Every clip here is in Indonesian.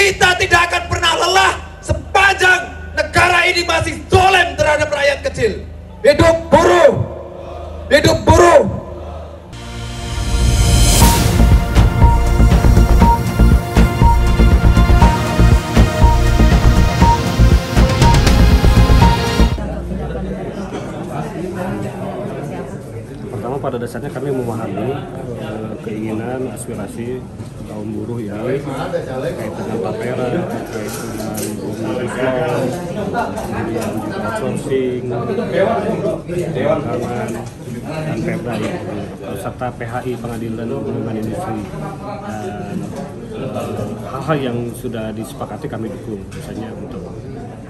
Kita tidak akan pernah lelah sepanjang negara ini masih zalim terhadap rakyat kecil. Hidup buruh! Hidup buruh! Pertama, pada dasarnya kami memahami keinginan, aspirasi kaum buruh ini terkait dengan tapera, terkait dengan omnibus law, kemudian juga outsourcing, perdagangan, dan perda serta PHI, pengadilan hubungan industri, dan hal-hal yang sudah disepakati kami dukung, misalnya untuk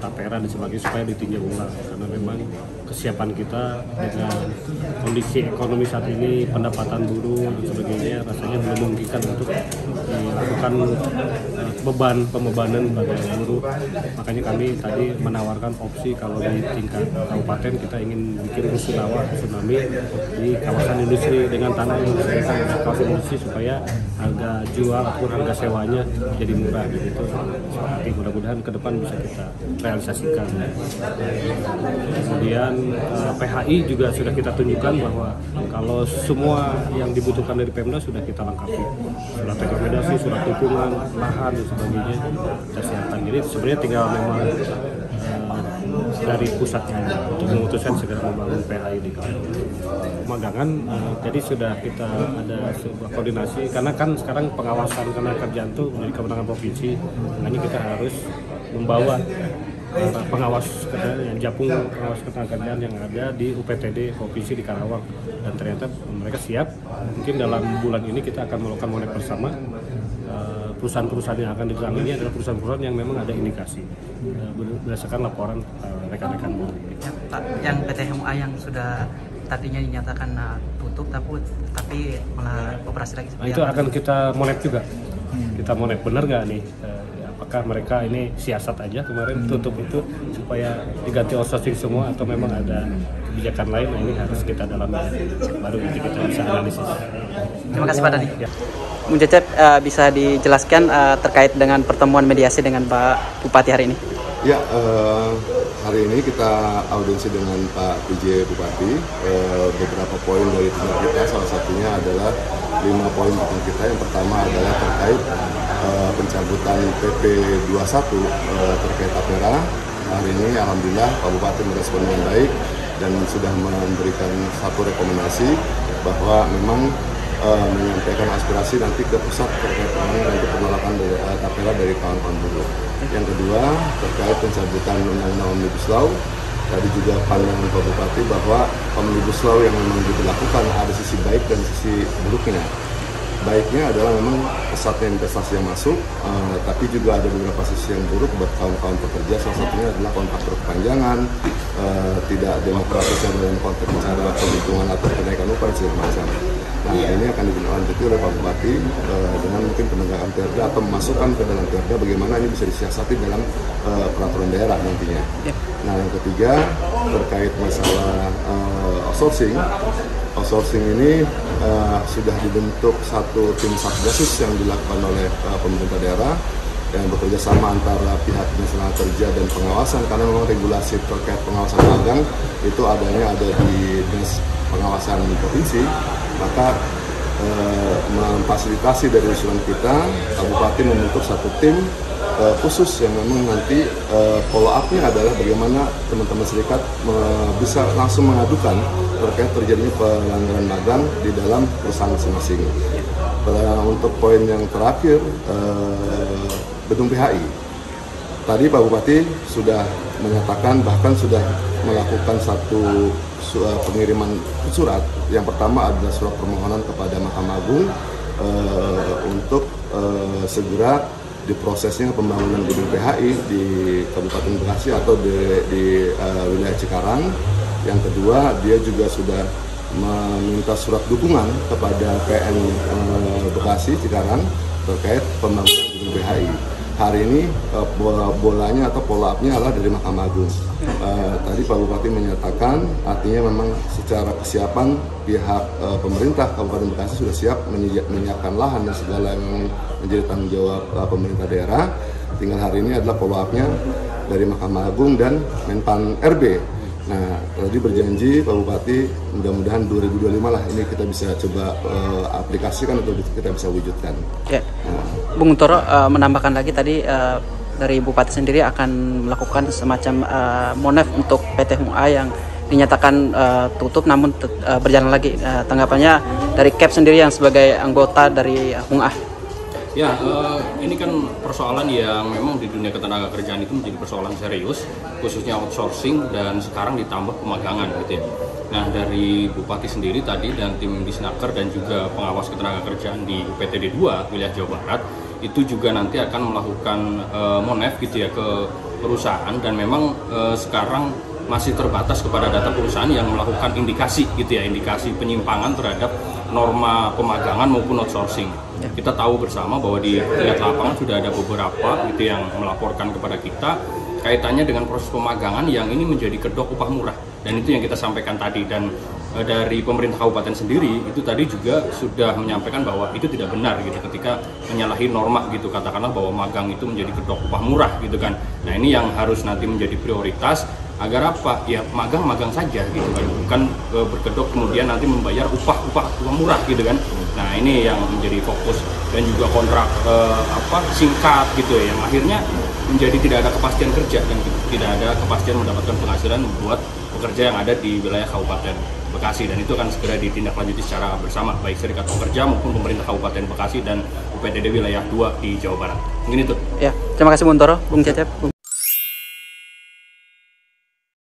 tapera dan sebagainya supaya ditinjau ulang, karena memang kesiapan kita dengan kondisi ekonomi saat ini, pendapatan buruh dan sebagainya rasanya belum memungkinkan untuk dilakukan pembebanan pada buruh. Makanya kami tadi menawarkan opsi kalau di tingkat kabupaten kita ingin bikin rusunawa, tsunami di kawasan industri dengan tanah yang disediakan oleh kawasan industri supaya harga jual ataupun harga sewanya jadi murah gitu. Seperti mudah-mudahan ke depan bisa kita realisasikan. Kemudian PHI juga sudah kita tunjukkan bahwa kalau semua yang dibutuhkan dari Pemda sudah kita lengkapi, surat rekomendasi, surat dukungan, lahan dan sebagainya kita siapkan. Jadi sebenarnya tinggal memang dari pusatnya untuk memutuskan segera membangun PHI di Magangan. Jadi sudah kita ada sebuah koordinasi, karena kan sekarang pengawasan ketenagakerjaan itu menjadi kewenangan provinsi, makanya kita harus membawa pengawas Japung, pengawas ketenagakerjaan yang ada di UPTD Provinsi di Karawang, dan ternyata mereka siap. Mungkin dalam bulan ini kita akan melakukan monet bersama. Perusahaan-perusahaan yang akan ditangani adalah perusahaan-perusahaan yang memang ada indikasi berdasarkan laporan rekan-rekan buruh. Yang PT HMA yang sudah tadinya dinyatakan tutup tapi malah operasi lagi. Nah, itu akan kita monet juga. Kita monet benar nggak nih? Apakah mereka ini siasat aja kemarin tutup itu supaya diganti outsourcing semua, atau memang ada kebijakan lain? Nah, ini harus kita dalami, baru nanti kita bisa analisis. Terima kasih Pak Dadi. Ya. Bung Cecep, bisa dijelaskan terkait dengan pertemuan mediasi dengan Pak Bupati hari ini? Ya, hari ini kita audiensi dengan Pak PJ Bupati. Beberapa poin dari tindak kita, salah satunya adalah 5 poin tindak kita. Yang pertama adalah terkait pencabutan PP 21 terkait tapera. Hari ini alhamdulillah Pak Bupati merespon dengan baik dan sudah memberikan satu rekomendasi bahwa memang menyampaikan aspirasi nanti ke pusat terkait dengan nanti penolakan dari tapera dari kawan-kawan buruh. Yang kedua terkait pencabutan undang-undang Omnibus Law. Tadi juga pandangan Pak Bupati bahwa Omnibus Law yang memang diberlakukan ada sisi baik dan sisi buruknya. Baiknya adalah memang pesatnya investasi yang masuk, tapi juga ada beberapa sisi yang buruk buat kawan-kawan pekerja. Salah satunya adalah kontrak berkepanjangan, tidak demokratis dalam konteks cara penghitungan atau kenaikan upah dan segala macam. Nah, ini akan dilanjuti oleh Pak Bupati dengan mungkin penegakan perda atau memasukkan ke dalam perda bagaimana ini bisa disiasati dalam peraturan daerah nantinya. Nah, yang ketiga terkait masalah outsourcing. Outsourcing ini sudah dibentuk satu tim satgasus yang dilakukan oleh pemerintah daerah yang bekerja sama antara pihak Dinas Tenaga Kerja dan pengawasan, karena memang regulasi terkait pengawasan magang itu adanya ada di Dinas Pengawasan Provinsi. Maka memfasilitasi dari usulan kita, Kabupaten membentuk satu tim khusus yang memang nanti follow up-nya adalah bagaimana teman-teman serikat bisa langsung mengadukan terkait terjadinya pelanggaran magang di dalam perusahaan masing-masing. Untuk poin yang terakhir, gedung PHI. Tadi Pak Bupati sudah menyatakan, bahkan sudah melakukan satu pengiriman surat. Yang pertama adalah surat permohonan kepada Mahkamah Agung untuk segera diprosesnya pembangunan gedung PHI di Kabupaten Bekasi atau di wilayah Cikarang. Yang kedua, dia juga sudah meminta surat dukungan kepada PN Bekasi Cikarang terkait pembangunan gedung PHI. Hari ini bolanya atau follow up-nya adalah dari Mahkamah Agung. Tadi Pak Bupati menyatakan artinya memang secara kesiapan pihak pemerintah Kabupaten Bekasi sudah siap menyiapkan lahan dan segala yang menjadi tanggung jawab pemerintah daerah. Tinggal hari ini adalah follow up-nya dari Mahkamah Agung dan Menpan RB. Nah, tadi berjanji Pak Bupati, mudah-mudahan 2025 lah ini kita bisa coba aplikasikan atau kita bisa wujudkan. Ya. Bung Toro menambahkan lagi tadi dari Bupati sendiri akan melakukan semacam monef untuk PT HUNGA yang dinyatakan tutup namun berjalan lagi. Tanggapannya dari CAP sendiri yang sebagai anggota dari HUNGA. Ya, ini kan persoalan yang memang di dunia ketenagakerjaan itu menjadi persoalan serius, khususnya outsourcing dan sekarang ditambah pemagangan gitu ya. Nah, dari Bupati sendiri tadi dan tim Disnaker dan juga pengawas ketenagakerjaan di UPTD 2 wilayah Jawa Barat itu juga nanti akan melakukan monef gitu ya ke perusahaan, dan memang sekarang masih terbatas kepada data perusahaan yang melakukan indikasi gitu ya, indikasi penyimpangan terhadap norma pemagangan maupun outsourcing. Kita tahu bersama bahwa di tingkat lapangan sudah ada beberapa gitu yang melaporkan kepada kita kaitannya dengan proses pemagangan yang ini menjadi kedok upah murah, dan itu yang kita sampaikan tadi. Dan dari pemerintah kabupaten sendiri itu tadi juga sudah menyampaikan bahwa itu tidak benar gitu ketika menyalahi norma gitu, katakanlah bahwa magang itu menjadi kedok upah murah gitu kan. Nah, ini yang harus nanti menjadi prioritas agar apa ya, magang saja gitu kan, bukan berkedok kemudian nanti membayar upah murah gitu kan. Nah, ini yang menjadi fokus, dan juga kontrak singkat gitu ya, yang akhirnya menjadi tidak ada kepastian kerja dan tidak ada kepastian mendapatkan penghasilan buat pekerja yang ada di wilayah Kabupaten Bekasi, dan itu akan segera ditindaklanjuti secara bersama baik serikat pekerja maupun pemerintah Kabupaten Bekasi dan UPTD wilayah 2 di Jawa Barat. Mungkin itu. Ya, terima kasih Bung Toro, Bung Cecep.